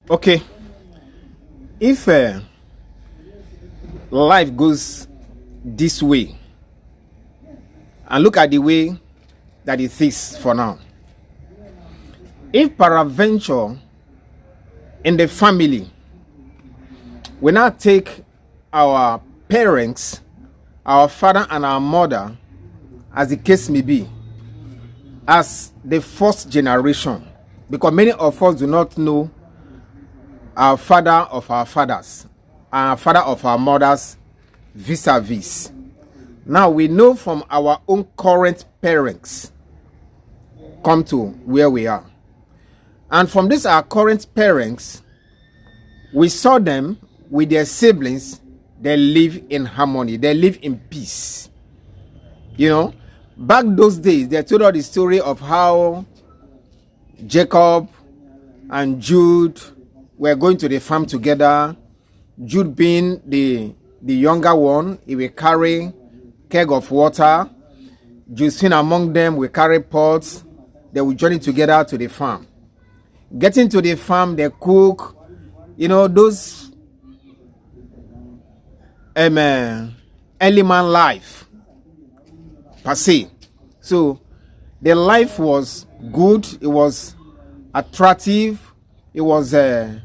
Okay, if life goes this way, and look at the way that it is for now, if peradventure in the family we now take our parents, our father and our mother, as the case may be, as the first generation, because many of us do not know our father of our fathers, our father of our mothers, vis-a-vis. Now we know from our own current parents come to where we are. And from this our current parents, we saw them with their siblings, they live in harmony, they live in peace. You know, back those days, they told us the story of how Jacob and Jude were going to the farm together. Jude being the younger one, he will carry keg of water. Josephine among them will carry pots. They will journey together to the farm. Getting to the farm, they cook. You know, those early man life per se. So the life was good. It was attractive. It was the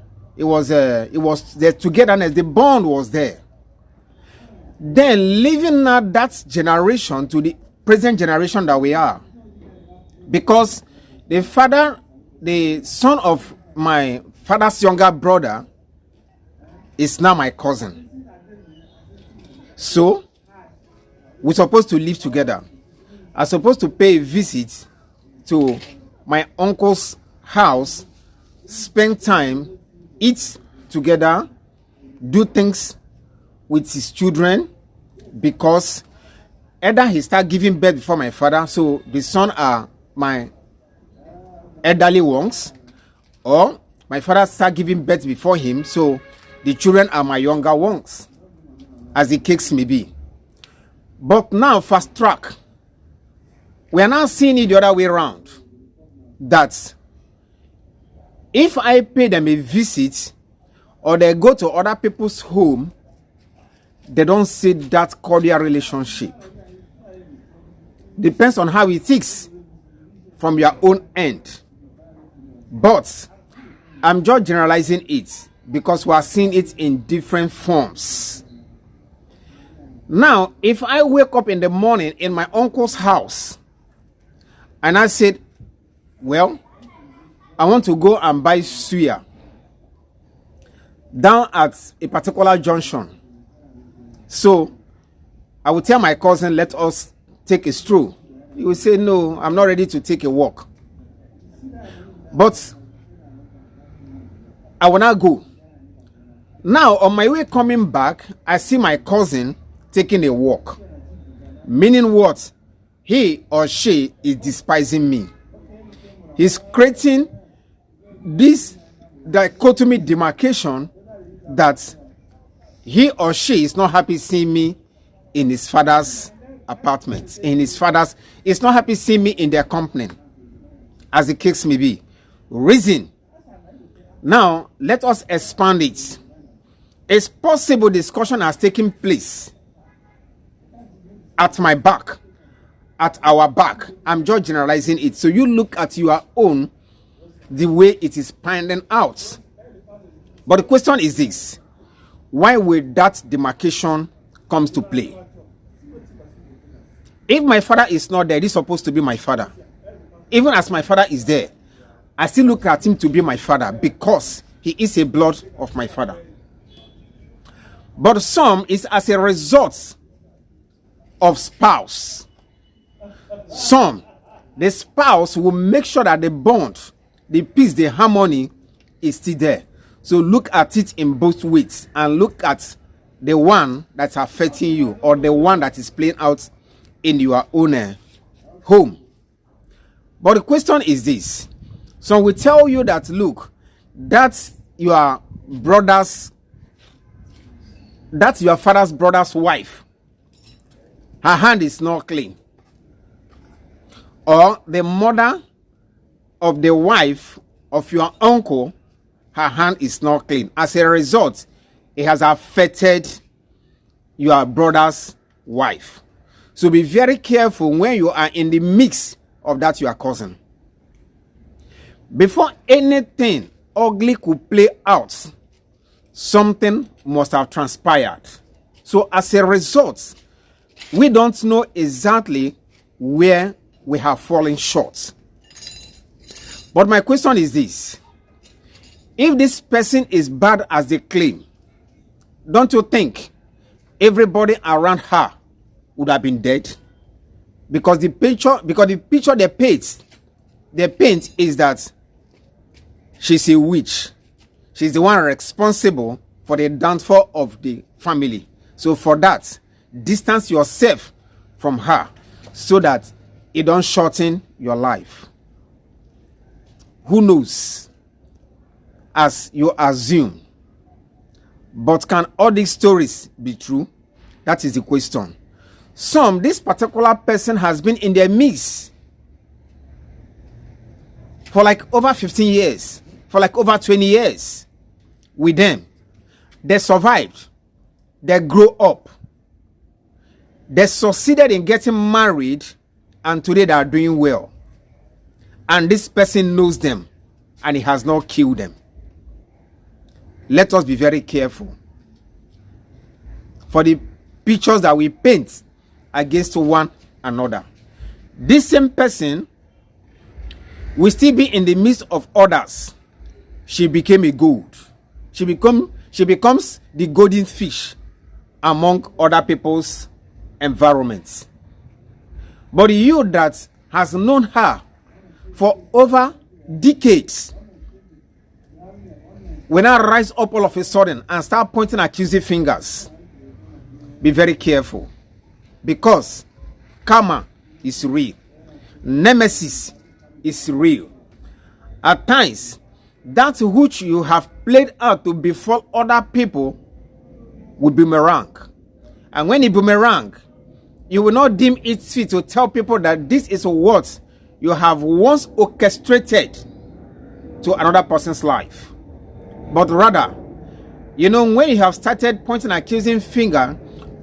togetherness. The bond was there. Then living out that generation to the present generation that we are, because the son of my father's younger brother is now my cousin. So we're supposed to live together. I'm supposed to pay a visit to my uncle's house, spend time, eat together, do things with his children, because either he start giving birth before my father, so the son are my elderly ones, or my father start giving birth before him, so the children are my younger ones, as the case may be. But now, fast track, we are now seeing it the other way around, that if I pay them a visit or they go to other people's home, they don't see that cordial relationship. Depends on how it is from your own end. But I'm just generalizing it because we are seeing it in different forms. Now, if I wake up in the morning in my uncle's house and I said, well, I want to go and buy suya down at a particular junction. So I will tell my cousin, let us take a stroll. He will say, no, I'm not ready to take a walk. But I will not go. Now, on my way coming back, I see my cousin taking a walk. Meaning what? He or she is despising me. He's creating this dichotomy demarcation that he or she is not happy seeing me in his father's apartment. It's not happy seeing me in their company, as the case may be. Reason. Now, let us expand it. It's possible discussion has taken place at my back, at our back. I'm just generalizing it. So you look at your own, the way it is panning out. But the question is this: why will that demarcation comes to play? If my father is not there, he's supposed to be my father. Even as my father is there, I still look at him to be my father because he is a blood of my father. But some is as a result of spouse. Some, the spouse will make sure that the bond, the peace, the harmony is still there. So look at it in both ways and look at the one that's affecting you or the one that is playing out in your own home. But the question is this: so we tell you that, look, that's your brother's, that's your father's brother's wife, her hand is not clean. Or the mother of the wife of your uncle, her hand is not clean. As a result, it has affected your brother's wife. So be very careful when you are in the mix of that you are causing. Before anything ugly could play out, something must have transpired. So as a result, we don't know exactly where we have fallen short. But my question is this: if this person is bad as they claim, don't you think everybody around her would have been dead? Because the picture they paint is that she's a witch. She's the one responsible for the downfall of the family. So for that, distance yourself from her so that it don't shorten your life. Who knows? As you assume. But can all these stories be true? That is the question. This particular person has been in their midst for like over 15 years, for like over 20 years with them. They survived. They grew up. They succeeded in getting married, and today they are doing well. And this person knows them, and he has not killed them. Let us be very careful for the pictures that we paint against one another. This same person will still be in the midst of others. She became a gold. She becomes the golden fish among other people's environments. But you that has known her for over decades will now rise up all of a sudden and start pointing accusing fingers. Be very careful, because karma is real. Nemesis is real. At times, that which you have played out to befall other people will boomerang. And when it boomerang, you will not deem it fit to tell people that this is what you have once orchestrated to another person's life. But rather, when you have started pointing accusing finger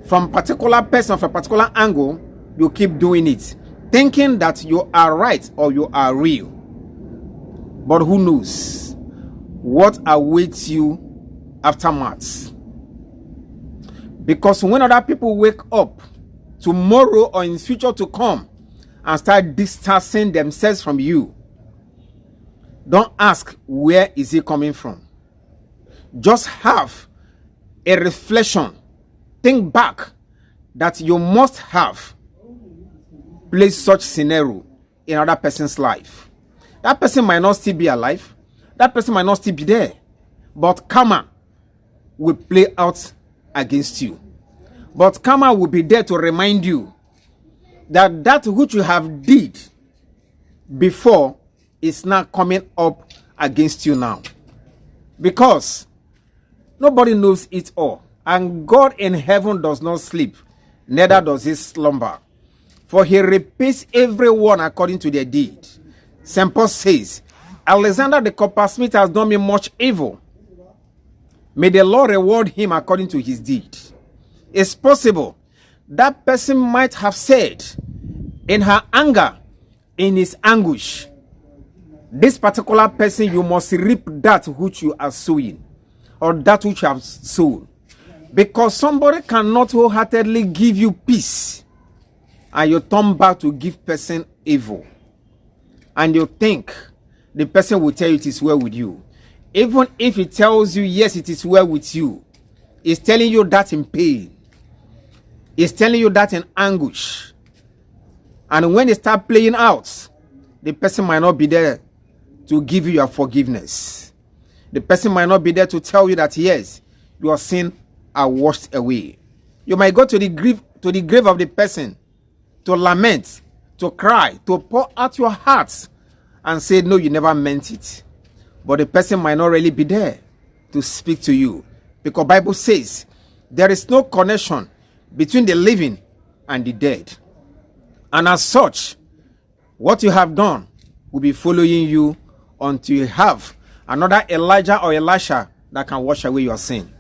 from a particular person from a particular angle, you keep doing it, thinking that you are right or you are real. But who knows what awaits you aftermath? Because when other people wake up tomorrow or in future to come and start distancing themselves from you, don't ask where is it coming from. Just have a reflection. Think back that you must have placed such scenario in another person's life. That person might not still be alive. That person might not still be there. But karma will play out against you. But karma will be there to remind you that that which you have did before is now coming up against you now. Because nobody knows it all. And God in heaven does not sleep, neither does he slumber. For he repays everyone according to their deed. St. Paul says, Alexander the coppersmith has done me much evil. May the Lord reward him according to his deed. It's possible that person might have said in her anger, in his anguish, this particular person, you must reap that which you are sowing, or that which you have sown. Because somebody cannot wholeheartedly give you peace, and you turn back to give person evil, and you think the person will tell you it is well with you. Even if he tells you yes, it is well with you, he's telling you that in pain. He's telling you that in anguish. And when they start playing out, the person might not be there to give you your forgiveness. The person might not be there to tell you that yes, your sin are washed away. You might go to the grave of the person to lament, to cry, to pour out your heart and say, no, you never meant it. But the person might not really be there to speak to you. Because the Bible says there is no connection between the living and the dead. And as such, what you have done will be following you until you have another Elijah or Elisha that can wash away your sin.